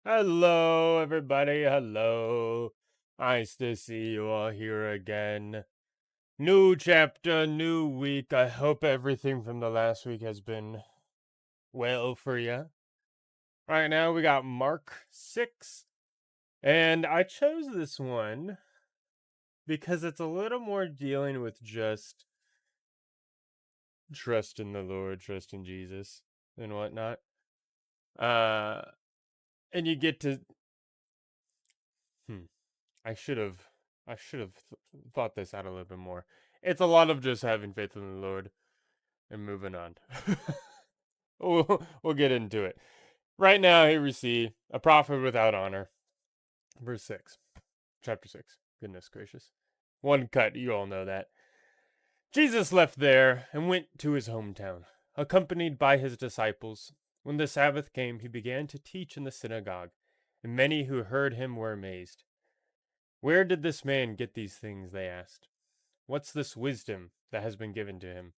Hello, everybody. Hello. Nice to see you all here again. New chapter, new week. I hope everything from the last week has been well for you. Right now, we got Mark 6, and I chose this one because it's a little more dealing with just trust in the Lord, trust in Jesus, and whatnot. Uh, and you get to. Hmm. I should have thought this out a little bit more. It's a lot of just having faith in the Lord and moving on. we'll get into it. Right now, here we see a prophet without honor. Verse 6, chapter 6. Goodness gracious. One cut, you all know that. Jesus left there and went to his hometown, accompanied by his disciples. When the Sabbath came, he began to teach in the synagogue, and many who heard him were amazed. Where did this man get these things? They asked. What's this wisdom that has been given to him?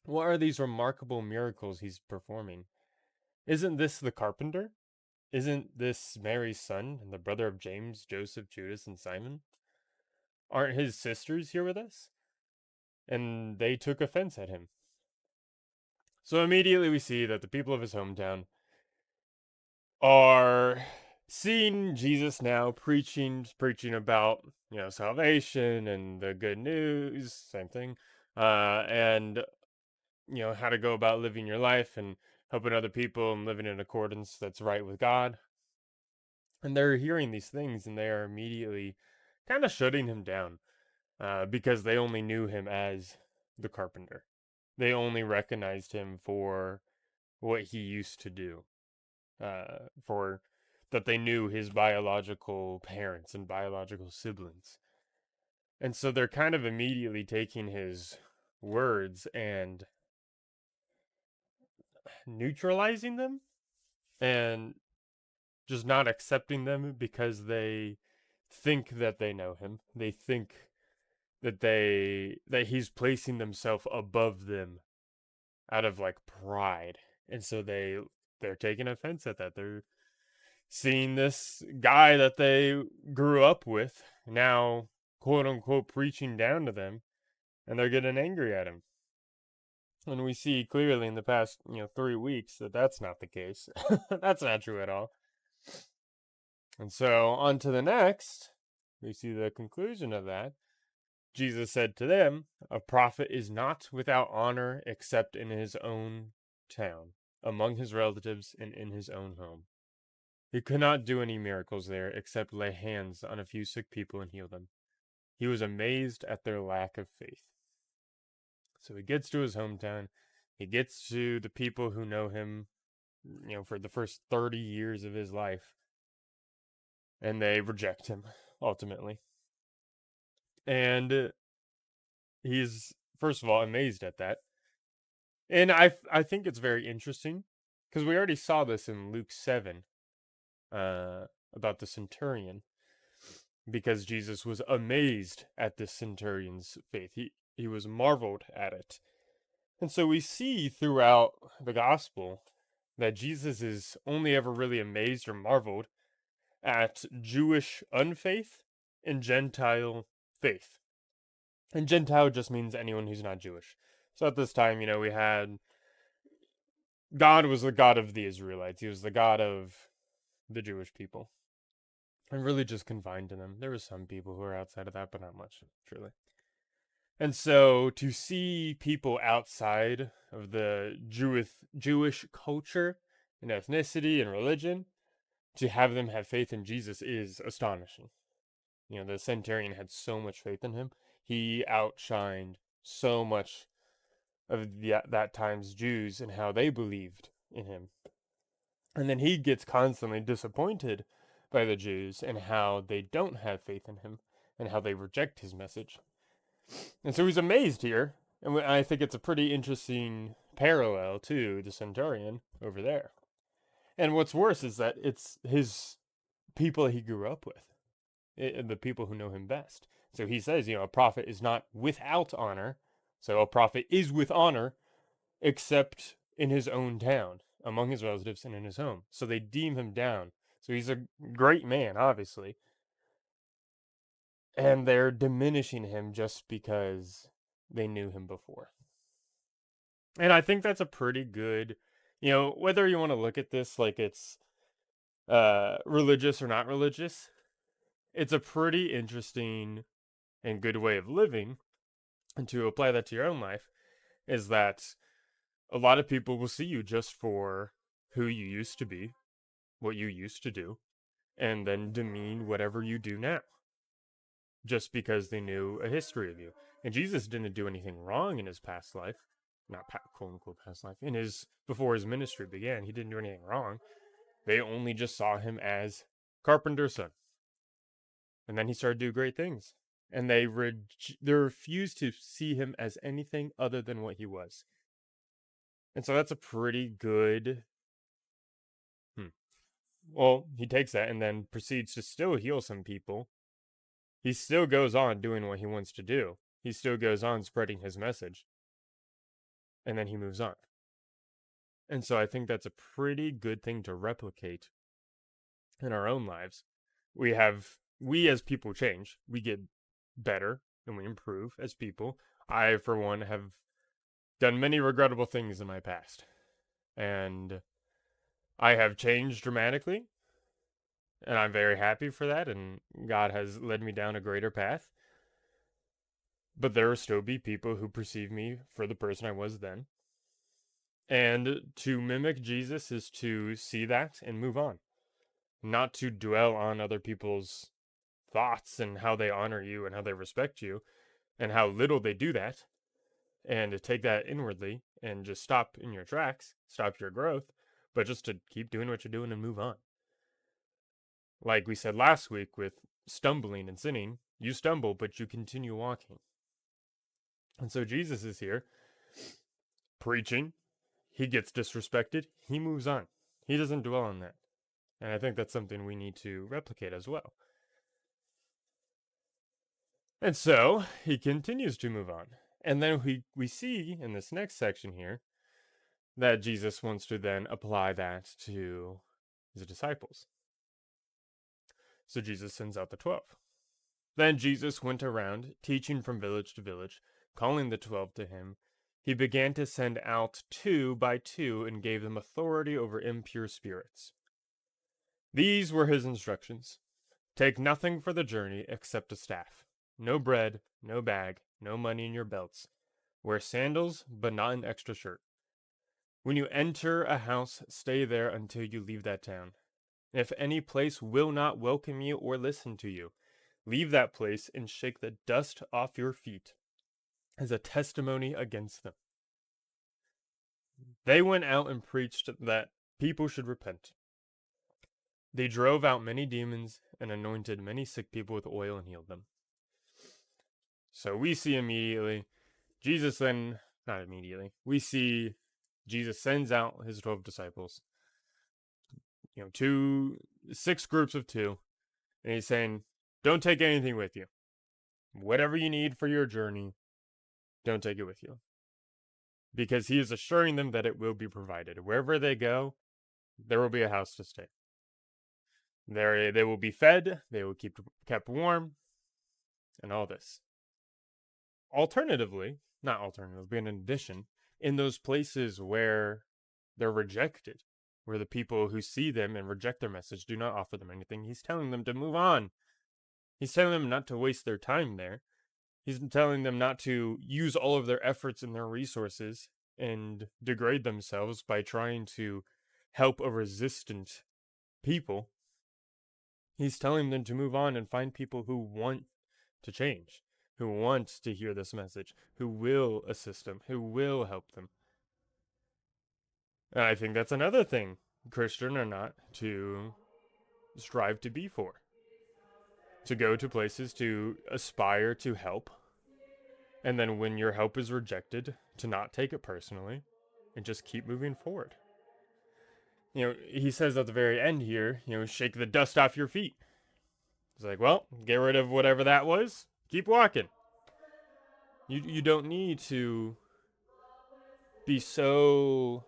What are these remarkable miracles he's performing? Isn't this the carpenter? Isn't this Mary's son and the brother of James, Joseph, Judas, and Simon? Aren't his sisters here with us? And they took offense at him. So immediately we see that the people of his hometown are seeing Jesus now preaching about, salvation and the good news, same thing. And how to go about living your life and helping other people and living in accordance that's right with God. And they're hearing these things and they are immediately kind of shutting him down because they only knew him as the carpenter. They only recognized him for what he used to do, for that they knew his biological parents and biological siblings. And so they're kind of immediately taking his words and neutralizing them and just not accepting them because they think that they know him. They think that he's placing themselves above them out of like pride. And so they're taking offense at that. They're seeing this guy that they grew up with now quote unquote preaching down to them, and they're getting angry at him. And we see clearly in the past, 3 weeks that that's not the case. That's not true at all. And so on to the next, we see the conclusion of that. Jesus said to them, a prophet is not without honor except in his own town, among his relatives, and in his own home. He could not do any miracles there except lay hands on a few sick people and heal them. He was amazed at their lack of faith. So he gets to his hometown. He gets to the people who know him, for the first 30 years of his life. And they reject him, ultimately. And he's, first of all, amazed at that. And I think it's very interesting because we already saw this in Luke 7 about the centurion, because Jesus was amazed at the centurion's faith. He was marveled at it. And so we see throughout the gospel that Jesus is only ever really amazed or marveled at Jewish unfaith and Gentile faith. And Gentile just means anyone who's not Jewish. So at this time, we had God was the God of the Israelites. He was the God of the Jewish people. And really just confined to them. There were some people who were outside of that, but not much, truly. And so to see people outside of the Jewish culture and ethnicity and religion, to have them have faith in Jesus is astonishing. The centurion had so much faith in him. He outshined so much of that time's Jews and how they believed in him. And then he gets constantly disappointed by the Jews and how they don't have faith in him and how they reject his message. And so he's amazed here. And I think it's a pretty interesting parallel to the centurion over there. And what's worse is that it's his people he grew up with, the people who know him best. So he says, a prophet is not without honor. So a prophet is with honor, except in his own town, among his relatives, and in his home. So they deem him down. So he's a great man, obviously. And they're diminishing him just because they knew him before. And I think that's a pretty good, whether you want to look at this like it's religious or not religious, it's a pretty interesting and good way of living. And to apply that to your own life is that a lot of people will see you just for who you used to be, what you used to do, and then demean whatever you do now just because they knew a history of you. And Jesus didn't do anything wrong in his past life, not quote unquote past life, in his before his ministry began. He didn't do anything wrong. They only just saw him as carpenter's son. And then he started to do great things. And they refused to see him as anything other than what he was. And so that's a pretty good. Well, he takes that and then proceeds to still heal some people. He still goes on doing what he wants to do. He still goes on spreading his message. And then he moves on. And so I think that's a pretty good thing to replicate in our own lives. We as people change. We get better and we improve as people. I, for one, have done many regrettable things in my past. And I have changed dramatically. And I'm very happy for that. And God has led me down a greater path. But there will still be people who perceive me for the person I was then. And to mimic Jesus is to see that and move on, not to dwell on other people's thoughts and how they honor you and how they respect you and how little they do that, and to take that inwardly and just stop in your tracks, stop your growth, but just to keep doing what you're doing and move on. Like we said last week with stumbling and sinning, you stumble, but you continue walking. And so Jesus is here preaching. He gets disrespected. He moves on. He doesn't dwell on that. And I think that's something we need to replicate as well. And so he continues to move on. And then we see in this next section here that Jesus wants to then apply that to his disciples. So Jesus sends out the 12. Then Jesus went around, teaching from village to village, calling the 12 to him. He began to send out 2 by 2 and gave them authority over impure spirits. These were his instructions. Take nothing for the journey except a staff. No bread, no bag, no money in your belts. Wear sandals, but not an extra shirt. When you enter a house, stay there until you leave that town. If any place will not welcome you or listen to you, leave that place and shake the dust off your feet as a testimony against them. They went out and preached that people should repent. They drove out many demons and anointed many sick people with oil and healed them. So we see immediately, Jesus then, not immediately, we see Jesus sends out his 12 disciples, 6 groups of 2, and he's saying, don't take anything with you. Whatever you need for your journey, don't take it with you. Because he is assuring them that it will be provided. Wherever they go, there will be a house to stay. They will be fed, they will keep kept warm, and all this. Alternatively, not alternatively, but in addition, in those places where they're rejected, where the people who see them and reject their message do not offer them anything, he's telling them to move on. He's telling them not to waste their time there. He's telling them not to use all of their efforts and their resources and degrade themselves by trying to help a resistant people. He's telling them to move on and find people who want to change, who want to hear this message, who will assist them, who will help them. And I think that's another thing, Christian or not, to strive to be for. To go to places to aspire to help. And then when your help is rejected, to not take it personally and just keep moving forward. He says at the very end here, shake the dust off your feet. It's like, well, get rid of whatever that was. Keep walking. You don't need to be so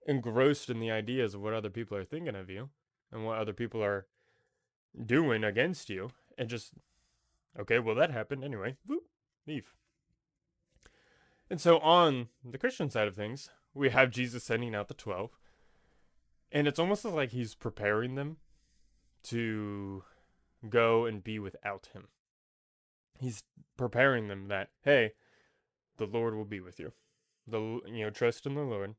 engrossed in the ideas of what other people are thinking of you. and what other people are doing against you, and just, okay, well, that happened anyway. Whoop, leave. And so on the Christian side of things, we have Jesus sending out the 12, and it's almost like he's preparing them to go and be without him. He's preparing them that, hey, the Lord will be with you. Trust in the Lord,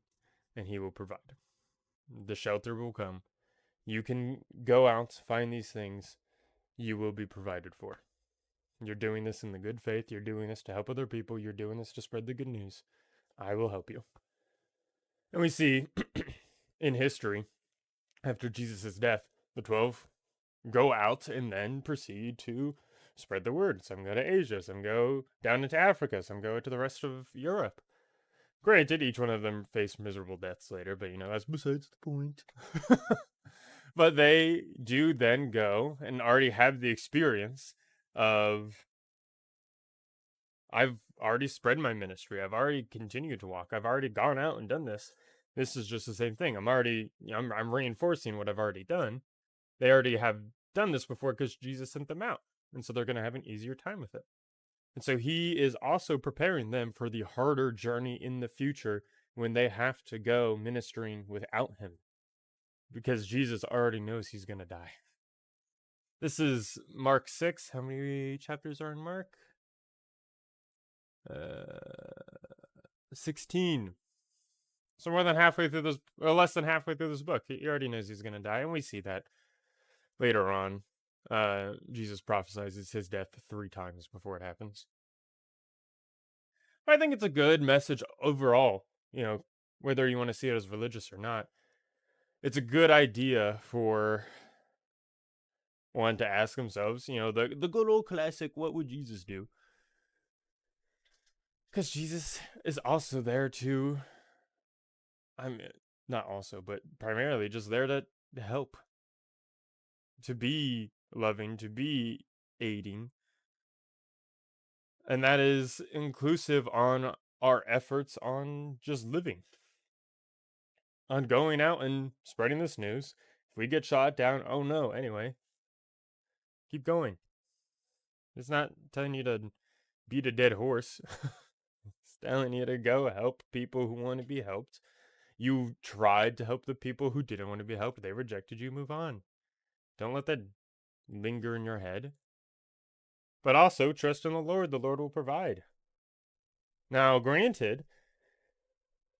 and he will provide. The shelter will come. You can go out, find these things. You will be provided for. You're doing this in the good faith. You're doing this to help other people. You're doing this to spread the good news. I will help you. And we see in history, after Jesus' death, the 12 go out and then proceed to spread the word. Some go to Asia, some go down into Africa, some go to the rest of Europe. Granted, each one of them face miserable deaths later, but that's besides the point. But they do then go and already have the experience of, I've already spread my ministry. I've already continued to walk. I've already gone out and done this. This is just the same thing. I'm reinforcing what I've already done. They already have done this before because Jesus sent them out. And so they're going to have an easier time with it. And so he is also preparing them for the harder journey in the future when they have to go ministering without him, because Jesus already knows he's going to die. This is Mark 6. How many chapters are in Mark? 16. So more than halfway through this, or less than halfway through this book, he already knows he's going to die. And we see that later on. Jesus prophesies his death 3 times before it happens. I think it's a good message overall, whether you want to see it as religious or not. It's a good idea for one to ask themselves, the good old classic, what would Jesus do? Because Jesus is also there to, not also, but primarily just there to help, to be loving, to be aiding. And that is inclusive on our efforts on just living, on going out and spreading this news. If we get shot down, oh no, anyway, keep going. It's not telling you to beat a dead horse. It's telling you to go help people who want to be helped. You tried to help the people who didn't want to be helped. They rejected you. Move on. Don't let that linger in your head. But also, trust in the Lord. The Lord will provide. Now, granted,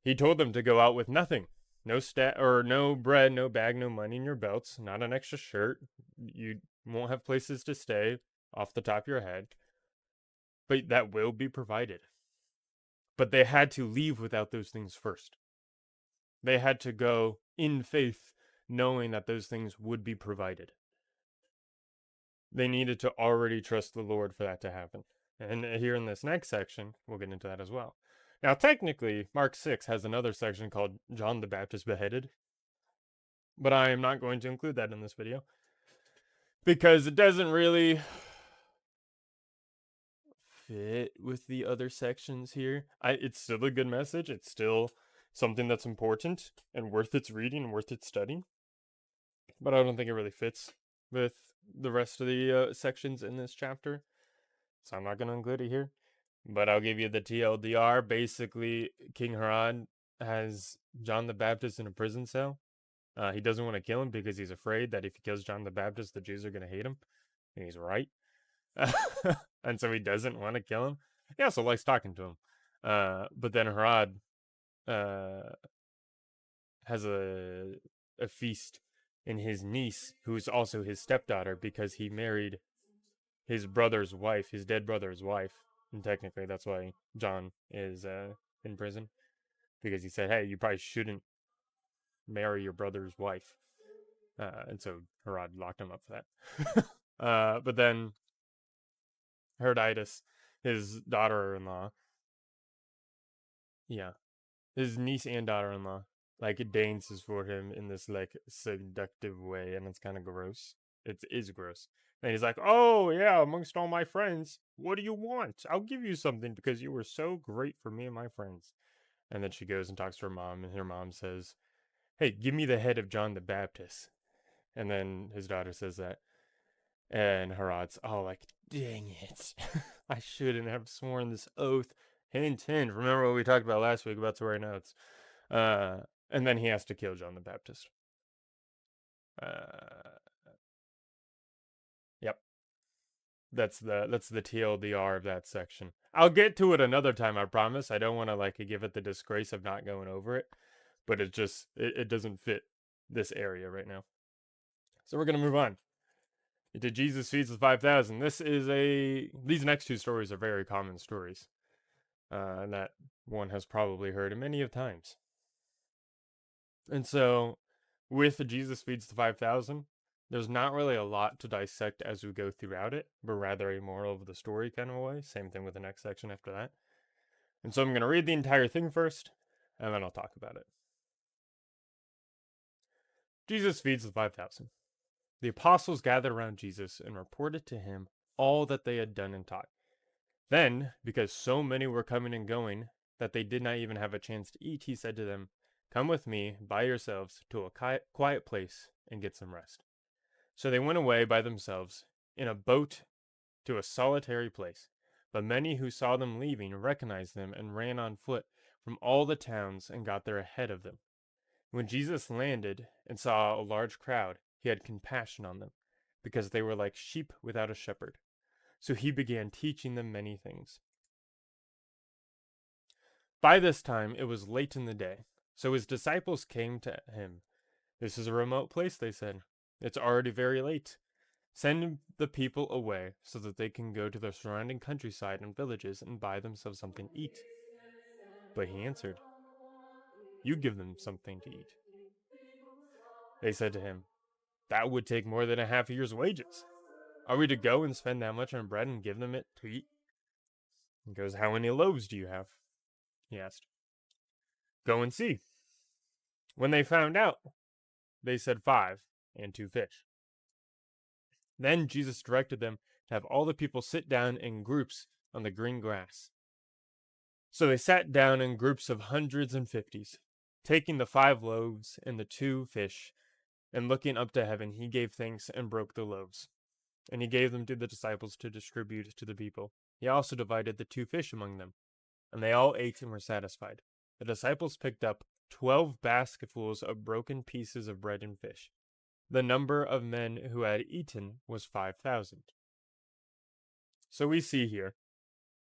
he told them to go out with nothing. No bread, no bag, no money in your belts, not an extra shirt. You won't have places to stay off the top of your head. But that will be provided. But they had to leave without those things first. They had to go in faith, knowing that those things would be provided. They needed to already trust the Lord for that to happen. And here in this next section, we'll get into that as well. Now, technically, Mark 6 has another section called John the Baptist Beheaded, but I am not going to include that in this video because it doesn't really fit with the other sections here. It's still a good message. It's still something that's important and worth its reading and worth its studying, but I don't think it really fits with the rest of the sections in this chapter, so I'm not going to include it here. But I'll give you the TLDR. Basically, King Herod has John the Baptist in a prison cell. He doesn't want to kill him because he's afraid that if he kills John the Baptist, the Jews are going to hate him. And he's right. And so he doesn't want to kill him. He also likes talking to him. But then Herod has a feast in his niece, who's also his stepdaughter, because he married his brother's wife, his dead brother's wife. And technically, that's why John is in prison, because he said, hey, you probably shouldn't marry your brother's wife. And so Herod locked him up for that. But then Herodias, his daughter-in-law, his niece and daughter-in-law, dances for him in this seductive way, and it's kind of gross. It is gross. And he's like, oh yeah, amongst all my friends, what do you want? I'll give you something because you were so great for me and my friends. And then she goes and talks to her mom, and her mom says, hey, give me the head of John the Baptist. And then his daughter says that. And Herod's all like, dang it. I shouldn't have sworn this oath. Hint, hint. Remember what we talked about last week about swearing oaths. Uh, and then he has to kill John the Baptist. Uh, yep. That's the TLDR of that section. I'll get to it another time, I promise. I don't want to like give it the disgrace of not going over it, but it doesn't fit this area right now. So we're gonna move on. To Jesus feeds the 5,000. These next two stories are very common stories, and that one has probably heard many of times. And so, with Jesus feeds the 5,000, there's not really a lot to dissect as we go throughout it, but rather a moral of the story kind of a way. Same thing with the next section after that. And so I'm going to read the entire thing first, and then I'll talk about it. Jesus feeds the 5,000. The apostles gathered around Jesus and reported to him all that they had done and taught. Then, because so many were coming and going that they did not even have a chance to eat, he said to them, "Come with me by yourselves to a quiet place and get some rest." So they went away by themselves in a boat to a solitary place. But many who saw them leaving recognized them and ran on foot from all the towns and got there ahead of them. When Jesus landed and saw a large crowd, he had compassion on them, because they were like sheep without a shepherd. So he began teaching them many things. By this time it was late in the day, so his disciples came to him. "This is a remote place," they said. "It's already very late. Send the people away so that they can go to the surrounding countryside and villages and buy themselves something to eat." But he answered, "You give them something to eat." They said to him, "That would take more than a half year's wages. Are we to go and spend that much on bread and give them it to eat?" He goes, "How many loaves do you have?" he asked. "Go and see." When they found out, they said, 5 and 2 fish. Then Jesus directed them to have all the people sit down in groups on the green grass. So they sat down in groups of hundreds and fifties. Taking the 5 loaves and the 2 fish, and looking up to heaven, he gave thanks and broke the loaves. And he gave them to the disciples to distribute to the people. He also divided the 2 fish among them, and they all ate and were satisfied. The disciples picked up 12 basketfuls of broken pieces of bread and fish. The number of men who had eaten was 5,000. So we see here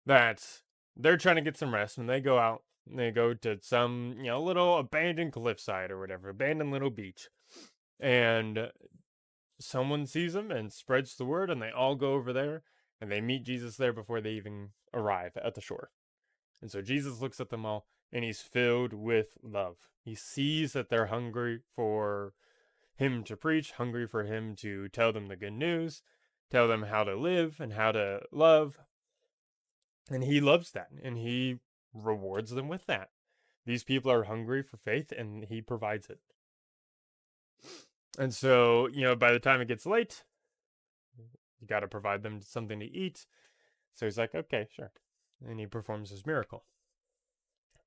that they're trying to get some rest, and they go out and they go to some, little abandoned cliffside or whatever, abandoned little beach. And someone sees them and spreads the word, and they all go over there and they meet Jesus there before they even arrive at the shore. And so Jesus looks at them all and he's filled with love. He sees that they're hungry for him to preach, hungry for him to tell them the good news, tell them how to live and how to love. And he loves that, and he rewards them with that. These people are hungry for faith, and he provides it. And so, by the time it gets late, you got to provide them something to eat. So he's like, "Okay, sure." And he performs his miracle.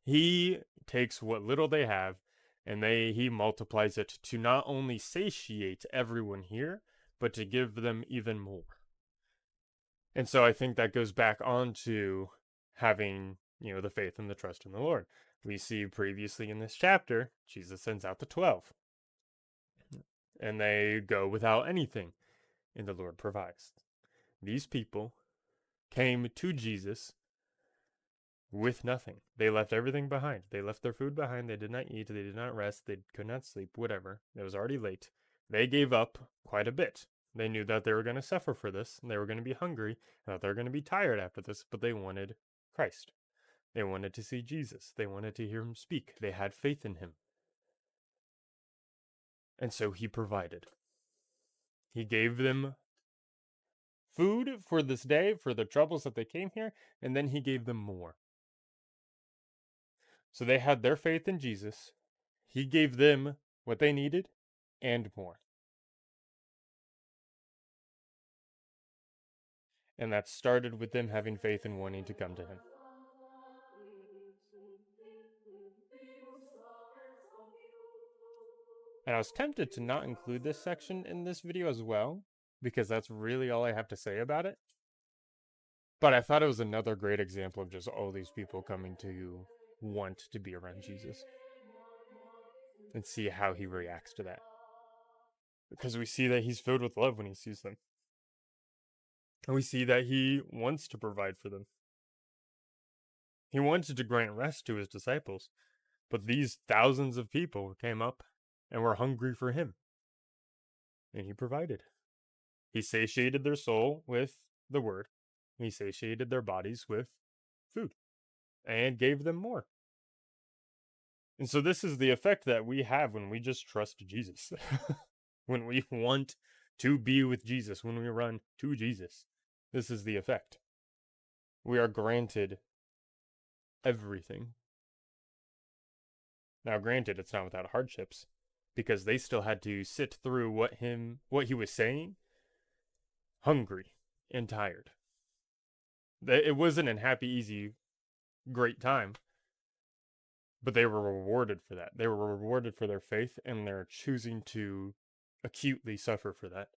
He takes what little they have and he multiplies it to not only satiate everyone here, but to give them even more. And so I think that goes back on to having, the faith and the trust in the Lord. We see previously in this chapter, Jesus sends out the 12. And they go without anything, and the Lord provides. These people came to Jesus with nothing. They left everything behind. They left their food behind. They did not eat. They did not rest. They could not sleep, whatever. It was already late. They gave up quite a bit. They knew that they were going to suffer for this, and they were going to be hungry, and that they were going to be tired after this, but they wanted Christ. They wanted to see Jesus. They wanted to hear him speak. They had faith in him. And so he provided. He gave them food for this day, for the troubles that they came here, and then he gave them more. So they had their faith in Jesus. He gave them what they needed and more. And that started with them having faith and wanting to come to him. And I was tempted to not include this section in this video as well, because that's really all I have to say about it. But I thought it was another great example of just all these people coming to want to be around Jesus and see how he reacts to that. Because we see that he's filled with love when he sees them. And we see that he wants to provide for them. He wanted to grant rest to his disciples, but these thousands of people came up and were hungry for him. And he provided. He satiated their soul with the word. He satiated their bodies with food and gave them more. And so this is the effect that we have when we just trust Jesus. When we want to be with Jesus, when we run to Jesus. This is the effect. We are granted everything. Now, granted, it's not without hardships, because they still had to sit through what he was saying, hungry and tired. It wasn't a happy, easy, great time, but they were rewarded for that. They were rewarded for their faith, and they're choosing to acutely suffer for that.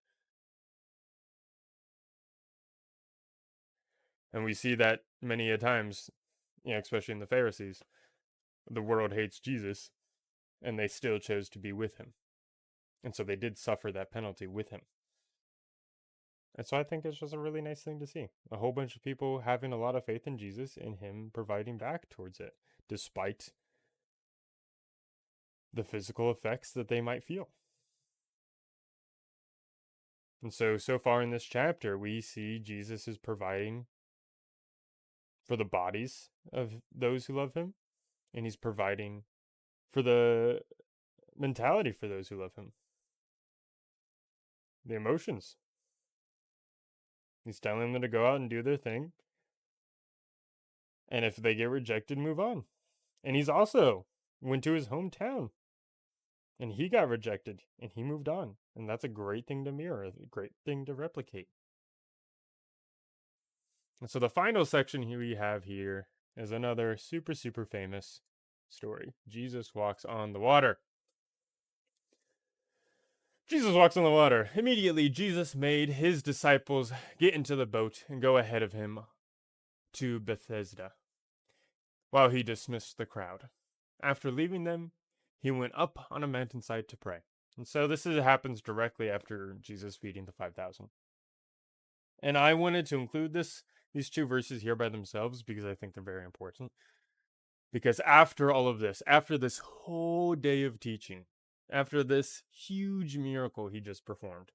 And we see that many a times, especially in the Pharisees, the world hates Jesus, and they still chose to be with him. And so they did suffer that penalty with him. And so I think it's just a really nice thing to see. A whole bunch of people having a lot of faith in Jesus and him providing back towards it, despite the physical effects that they might feel. And so far in this chapter, we see Jesus is providing for the bodies of those who love him, and he's providing for the mentality for those who love him, the emotions. He's telling them to go out and do their thing, and if they get rejected, move on. And he's also went to his hometown, and he got rejected, and he moved on. And that's a great thing to mirror, a great thing to replicate. And so the final section we have here is another super, super famous story. Jesus walks on the water. Jesus walks on the water. Immediately, Jesus made his disciples get into the boat and go ahead of him to Bethesda, while he dismissed the crowd. After leaving them, he went up on a mountainside to pray. And so happens directly after Jesus feeding the 5,000. And I wanted to include these two verses here by themselves because I think they're very important. Because after all of this, after this whole day of teaching, after this huge miracle he just performed,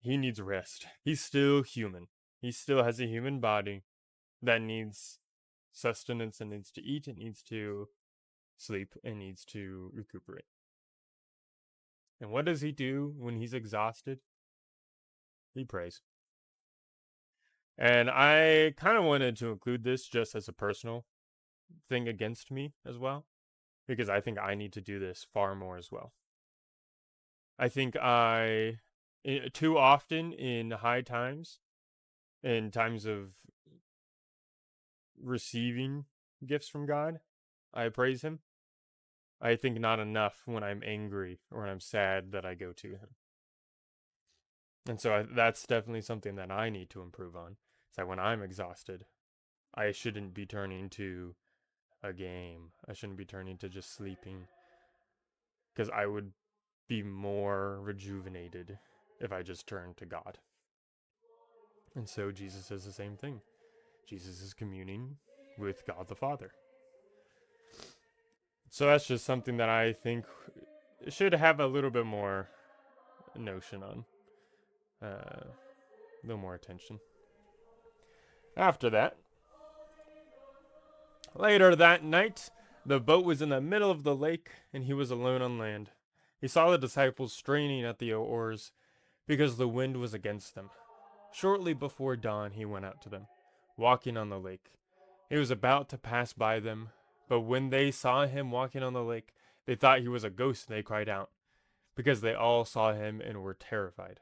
he needs rest. He's still human. He still has a human body that needs sustenance and needs to eat and needs to sleep and needs to recuperate. And what does he do when he's exhausted? He prays. And I kind of wanted to include this just as a personal thing against me as well, because I think I need to do this far more as well. I think too often in high times, in times of receiving gifts from God, I praise him. I think not enough when I'm angry or when I'm sad that I go to him. And so that's definitely something that I need to improve on. Is that when I'm exhausted, I shouldn't be turning to a game. I shouldn't be turning to just sleeping. Because I would be more rejuvenated if I just turned to God. And so Jesus says the same thing. Jesus is communing with God the Father. So that's just something that I think should have a little bit more notion on. A little more attention. After that, later that night, the boat was in the middle of the lake, and he was alone on land. He saw the disciples straining at the oars because the wind was against them. Shortly before dawn, he went out to them, walking on the lake. He was about to pass by them, but when they saw him walking on the lake, they thought he was a ghost, and they cried out, because they all saw him and were terrified.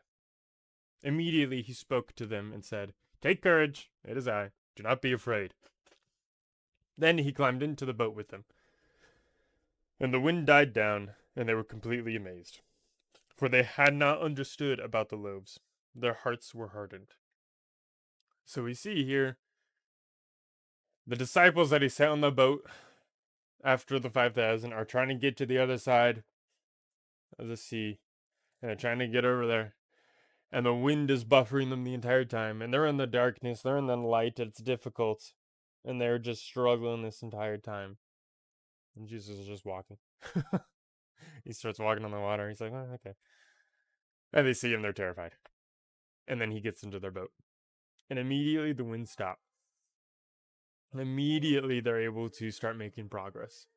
Immediately he spoke to them and said, "Take courage, it is I. Do not be afraid." Then he climbed into the boat with them. And the wind died down, And they were completely amazed, for they had not understood about the loaves. Their hearts were hardened. So we see here the disciples that he sent on the boat after the 5,000 are trying to get to the other side of the sea. And they're trying to get over there. And the wind is buffering them the entire time. And they're in the darkness, they're in the light, it's difficult. And they're just struggling this entire time. And Jesus is just walking. He starts walking on the water. He's like, oh, okay. And they see him, they're terrified. And then he gets into their boat. And immediately the wind stops. Immediately they're able to start making progress.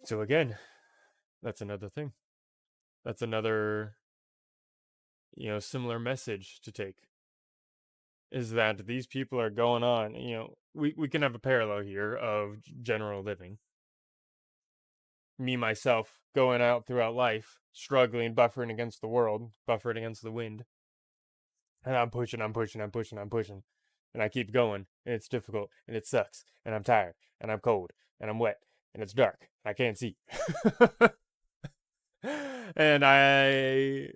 So again, that's another thing. That's another, similar message to take. Is that these people are going on, we can have a parallel here of general living. Me, myself, going out throughout life, struggling, buffering against the world, buffering against the wind. And I'm pushing. And I keep going, and it's difficult, and it sucks, and I'm tired, and I'm cold, and I'm wet, and it's dark. I can't see. And I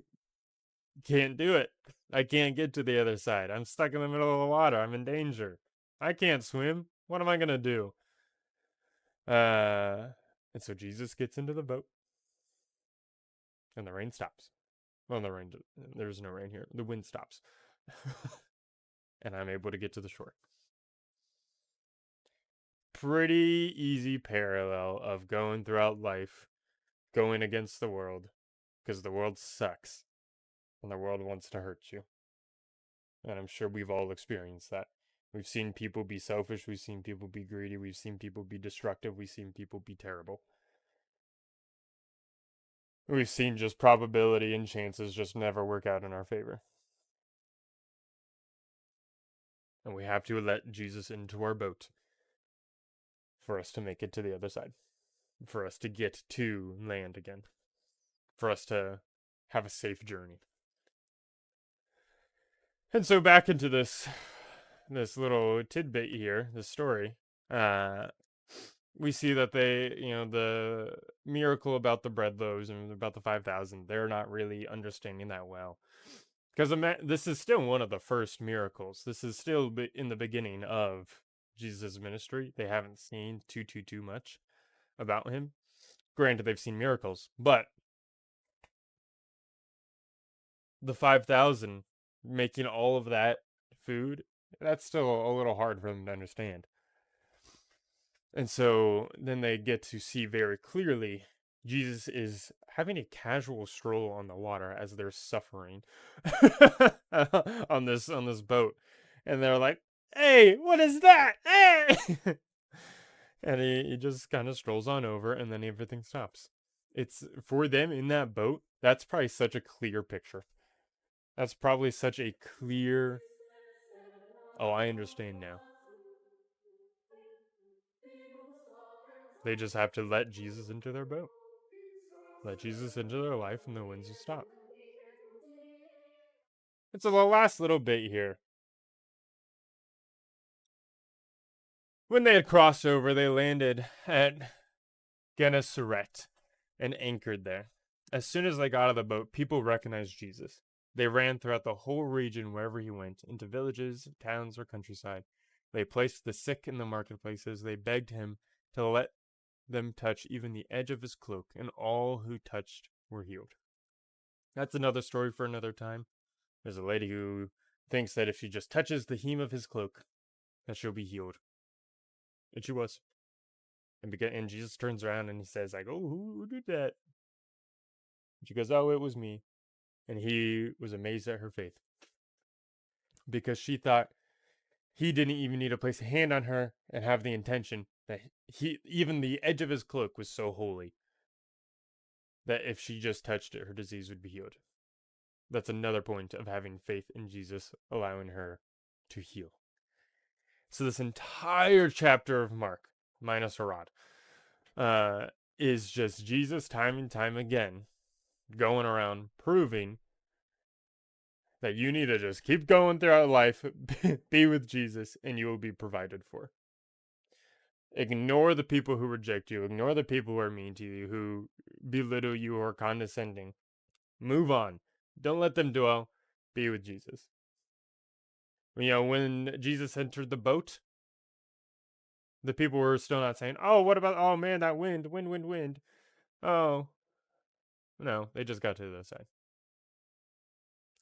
can't do it. I can't get to the other side. I'm stuck in the middle of the water. I'm in danger. I can't swim. What am I going to do? And so Jesus gets into the boat, and the rain stops. Well, there's no rain here. The wind stops. And I'm able to get to the shore. Pretty easy parallel of going throughout life, going against the world, because the world sucks, and the world wants to hurt you. And I'm sure we've all experienced that. We've seen people be selfish, we've seen people be greedy, we've seen people be destructive, we've seen people be terrible. We've seen just probability and chances just never work out in our favor. And we have to let Jesus into our boat for us to make it to the other side, for us to get to land again, for us to have a safe journey. And so back into this little tidbit here, this story, we see that the miracle about the bread loaves and about the 5,000, they're not really understanding that well. Because this is still one of the first miracles. This is still in the beginning of Jesus' ministry. They haven't seen too much about him. Granted, they've seen miracles, but the 5,000 making all of that food, that's still a little hard for them to understand. And so then they get to see very clearly Jesus is having a casual stroll on the water as they're suffering on this boat. And they're like, "Hey, what is that? Hey!" And he just kind of strolls on over, and then everything stops. It's for them in that boat, that's probably such a clear picture. That's probably such a clear, oh, I understand now. They just have to let Jesus into their boat. Let Jesus into their life, and the winds will stop. And so the last little bit here. When they had crossed over, they landed at Gennesaret and anchored there. As soon as they got out of the boat, people recognized Jesus. They ran throughout the whole region wherever he went, into villages, towns, or countryside. They placed the sick in the marketplaces. They begged him to let them touch even the edge of his cloak, and all who touched were healed. That's another story for another time. There's a lady who thinks that if she just touches the hem of his cloak, that she'll be healed. And she was. And Jesus turns around and he says, like, "Oh, who did that?" And she goes, "Oh, it was me." And he was amazed at her faith, because she thought he didn't even need to place a hand on her and have the intention that even the edge of his cloak was so holy that if she just touched it, her disease would be healed. That's another point of having faith in Jesus, allowing her to heal. So this entire chapter of Mark, minus a rod, is just Jesus time and time again going around proving that you need to just keep going throughout life, be with Jesus, and you will be provided for. Ignore the people who reject you. Ignore the people who are mean to you, who belittle you or are condescending. Move on. Don't let them dwell. Be with Jesus. When Jesus entered the boat, the people were still not saying, "Oh, what about? Oh man, that wind, wind, wind, wind." Oh, no, they just got to the side.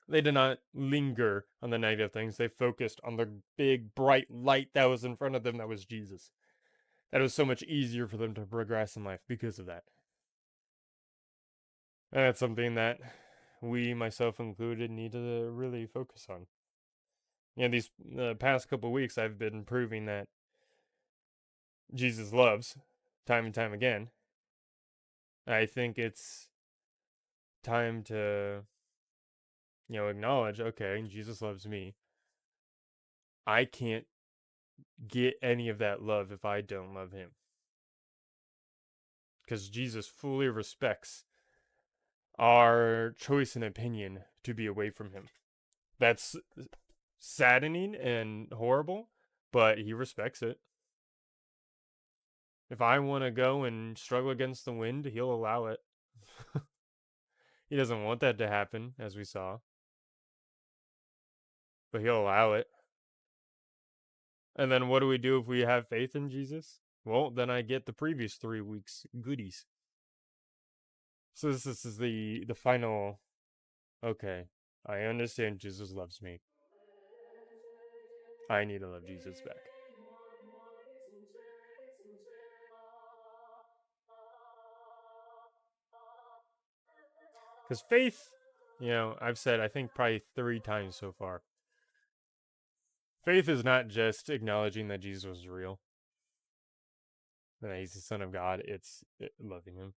They did not linger on the negative things. They focused on the big, bright light that was in front of them. That was Jesus. That was so much easier for them to progress in life because of that. And that's something that we, myself included, need to really focus on. These past couple weeks, I've been proving that Jesus loves time and time again. I think it's time to, acknowledge, okay, Jesus loves me. I can't get any of that love if I don't love him. Because Jesus fully respects our choice and opinion to be away from him. That's saddening and horrible, but he respects it. If I want to go and struggle against the wind, he'll allow it. He doesn't want that to happen, as we saw, but he'll allow it. And then what do we do if we have faith in Jesus? Well, then I get the previous 3 weeks goodies. So this is the final. Okay, I understand Jesus loves me. I need to love Jesus back. Because faith, I've said I think probably 3 times so far. Faith is not just acknowledging that Jesus was real, that he's the Son of God. It's loving him.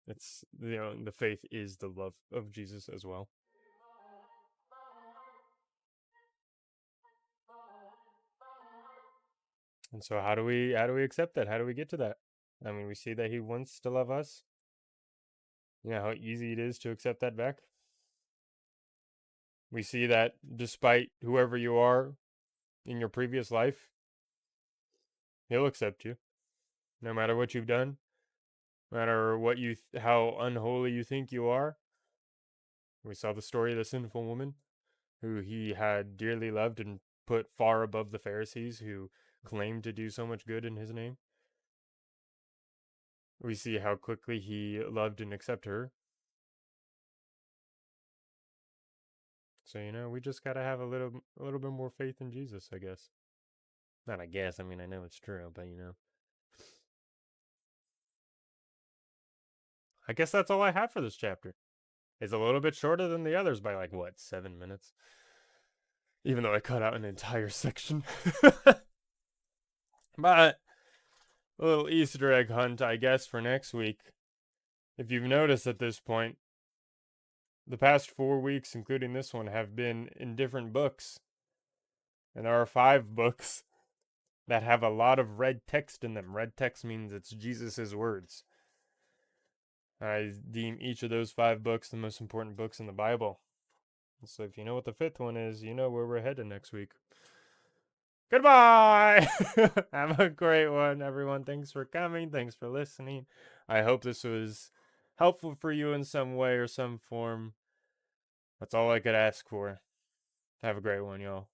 It's the faith is the love of Jesus as well. And so how do we accept that? How do we get to that? I mean, we see that he wants to love us. How easy it is to accept that back. We see that despite whoever you are in your previous life, he'll accept you, no matter what you've done, no matter how unholy you think you are. We saw the story of the sinful woman who he had dearly loved and put far above the Pharisees who claimed to do so much good in his name. We see how quickly he loved and accepted her. So we just gotta have a little bit more faith in Jesus, I guess. Not I guess. I mean, I know it's true, but I guess that's all I have for this chapter. It's a little bit shorter than the others by 7 minutes, even though I cut out an entire section. But a little Easter egg hunt, I guess, for next week. If you've noticed at this point, the past 4 weeks, including this one, have been in different books. And there are 5 books that have a lot of red text in them. Red text means it's Jesus' words. I deem each of those 5 books the most important books in the Bible. So if you know what the 5th one is, you know where we're headed next week. Goodbye! Have a great one, everyone. Thanks for coming. Thanks for listening. I hope this was helpful for you in some way or some form. That's all I could ask for. Have a great one, y'all.